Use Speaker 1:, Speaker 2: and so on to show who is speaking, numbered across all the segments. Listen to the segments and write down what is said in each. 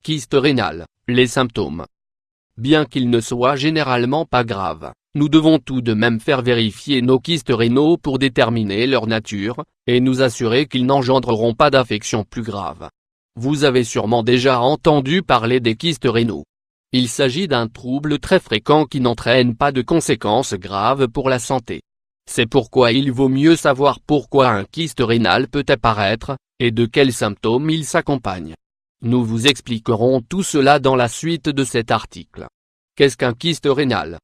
Speaker 1: kyste rénal, les symptômes. Bien qu'ils ne soient généralement pas graves, nous devons tout de même faire vérifier nos kystes rénaux pour déterminer leur nature, et nous assurer qu'ils n'engendreront pas d'affections plus graves. Vous avez sûrement déjà entendu parler des kystes rénaux. Il s'agit d'un trouble très fréquent qui n'entraîne pas de conséquences graves pour la santé. C'est pourquoi il vaut mieux savoir pourquoi un kyste rénal peut apparaître, et de quels symptômes il s'accompagne. Nous vous expliquerons tout cela dans la suite de cet article. Qu'est-ce qu'un kyste rénal?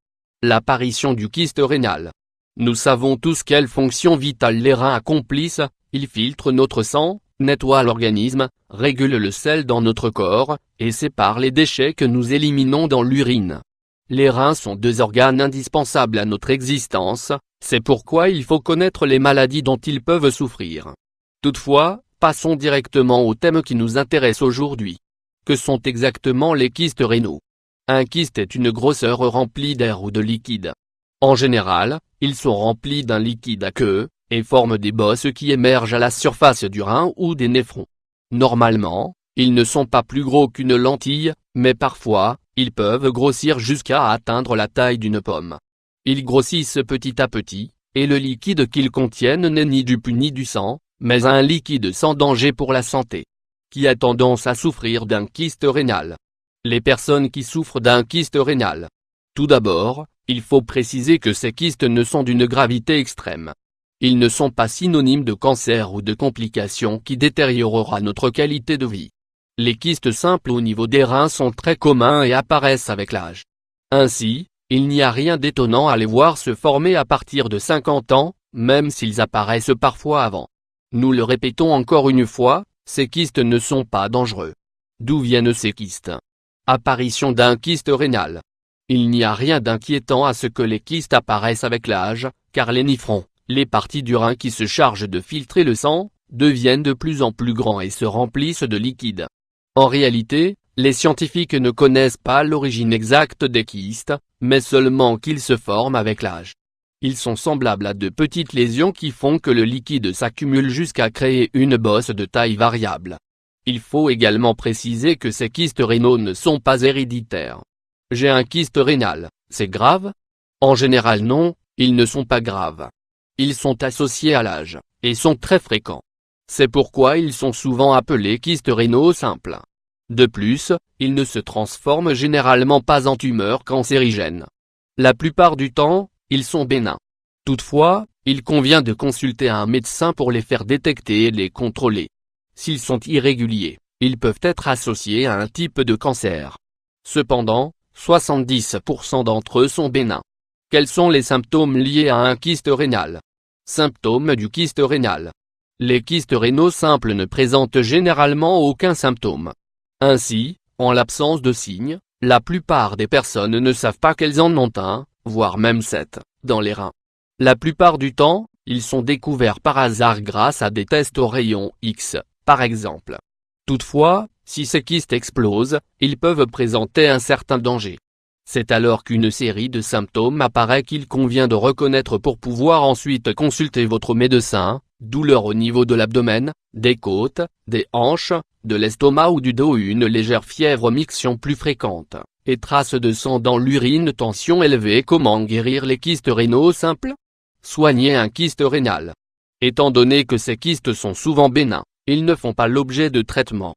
Speaker 1: L'apparition du kyste rénal. Nous savons tous quelle fonction vitale les reins accomplissent, ils filtrent notre sang, nettoient l'organisme, régulent le sel dans notre corps, et séparent les déchets que nous éliminons dans l'urine. Les reins sont deux organes indispensables à notre existence, c'est pourquoi il faut connaître les maladies dont ils peuvent souffrir. Toutefois, passons directement au thème qui nous intéresse aujourd'hui. Que sont exactement les kystes rénaux? Un kyste est une grosseur remplie d'air ou de liquide. En général, ils sont remplis d'un liquide aqueux, et forment des bosses qui émergent à la surface du rein ou des néphrons. Normalement, ils ne sont pas plus gros qu'une lentille, mais parfois, ils peuvent grossir jusqu'à atteindre la taille d'une pomme. Ils grossissent petit à petit, et le liquide qu'ils contiennent n'est ni du pus ni du sang, mais un liquide sans danger pour la santé. Qui a tendance à souffrir d'un kyste rénal? Les personnes qui souffrent d'un kyste rénal. Tout d'abord, il faut préciser que ces kystes ne sont d'une gravité extrême. Ils ne sont pas synonymes de cancer ou de complications qui détériorera notre qualité de vie. Les kystes simples au niveau des reins sont très communs et apparaissent avec l'âge. Ainsi, il n'y a rien d'étonnant à les voir se former à partir de 50 ans, même s'ils apparaissent parfois avant. Nous le répétons encore une fois, ces kystes ne sont pas dangereux. D'où viennent ces kystes? Apparition d'un kyste rénal. Il n'y a rien d'inquiétant à ce que les kystes apparaissent avec l'âge, car les néphrons, les parties du rein qui se chargent de filtrer le sang, deviennent de plus en plus grands et se remplissent de liquide. En réalité, les scientifiques ne connaissent pas l'origine exacte des kystes, mais seulement qu'ils se forment avec l'âge. Ils sont semblables à de petites lésions qui font que le liquide s'accumule jusqu'à créer une bosse de taille variable. Il faut également préciser que ces kystes rénaux ne sont pas héréditaires. J'ai un kyste rénal, c'est grave? En général non, ils ne sont pas graves. Ils sont associés à l'âge, et sont très fréquents. C'est pourquoi ils sont souvent appelés kystes rénaux simples. De plus, ils ne se transforment généralement pas en tumeurs cancérigènes. La plupart du temps, ils sont bénins. Toutefois, il convient de consulter un médecin pour les faire détecter et les contrôler. S'ils sont irréguliers, ils peuvent être associés à un type de cancer. Cependant, 70% d'entre eux sont bénins. Quels sont les symptômes liés à un kyste rénal? Symptômes du kyste rénal. Les kystes rénaux simples ne présentent généralement aucun symptôme. Ainsi, en l'absence de signes, la plupart des personnes ne savent pas qu'elles en ont un, voire même 7, dans les reins. La plupart du temps, ils sont découverts par hasard grâce à des tests au rayon X, par exemple. Toutefois, si ces kystes explosent, ils peuvent présenter un certain danger. C'est alors qu'une série de symptômes apparaît qu'il convient de reconnaître pour pouvoir ensuite consulter votre médecin: douleur au niveau de l'abdomen, des côtes, des hanches, de l'estomac ou du dos, une légère fièvre, miction plus fréquente, et traces de sang dans l'urine, tension élevée. Comment guérir les kystes rénaux simples? Soigner un kyste rénal. Étant donné que ces kystes sont souvent bénins, ils ne font pas l'objet de traitement.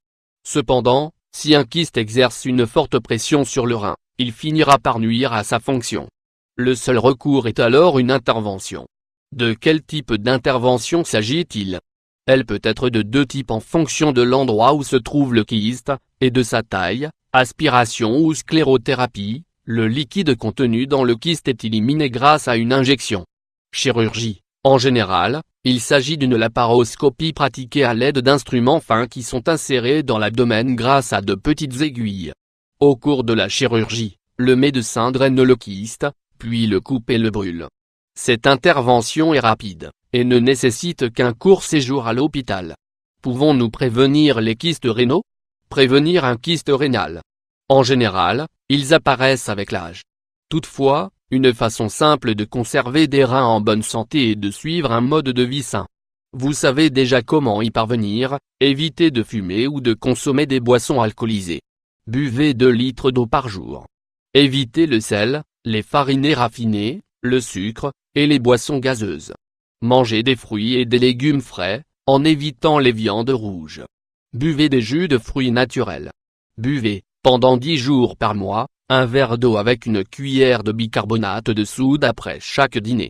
Speaker 1: Cependant, si un kyste exerce une forte pression sur le rein, il finira par nuire à sa fonction. Le seul recours est alors une intervention. De quel type d'intervention s'agit-il? Elle peut être de deux types en fonction de l'endroit où se trouve le kyste, et de sa taille: aspiration ou sclérothérapie. Le liquide contenu dans le kyste est éliminé grâce à une injection. Chirurgie. En général, il s'agit d'une laparoscopie pratiquée à l'aide d'instruments fins qui sont insérés dans l'abdomen grâce à de petites aiguilles. Au cours de la chirurgie, le médecin draine le kyste, puis le coupe et le brûle. Cette intervention est rapide, et ne nécessite qu'un court séjour à l'hôpital. Pouvons-nous prévenir les kystes rénaux? Prévenir un kyste rénal. En général, ils apparaissent avec l'âge. Toutefois, une façon simple de conserver des reins en bonne santé est de suivre un mode de vie sain. Vous savez déjà comment y parvenir: évitez de fumer ou de consommer des boissons alcoolisées. Buvez 2 litres d'eau par jour. Évitez le sel, les farines raffinées, le sucre, et les boissons gazeuses. Mangez des fruits et des légumes frais, en évitant les viandes rouges. Buvez des jus de fruits naturels. Buvez, pendant 10 jours par mois, un verre d'eau avec une cuillère de bicarbonate de soude après chaque dîner.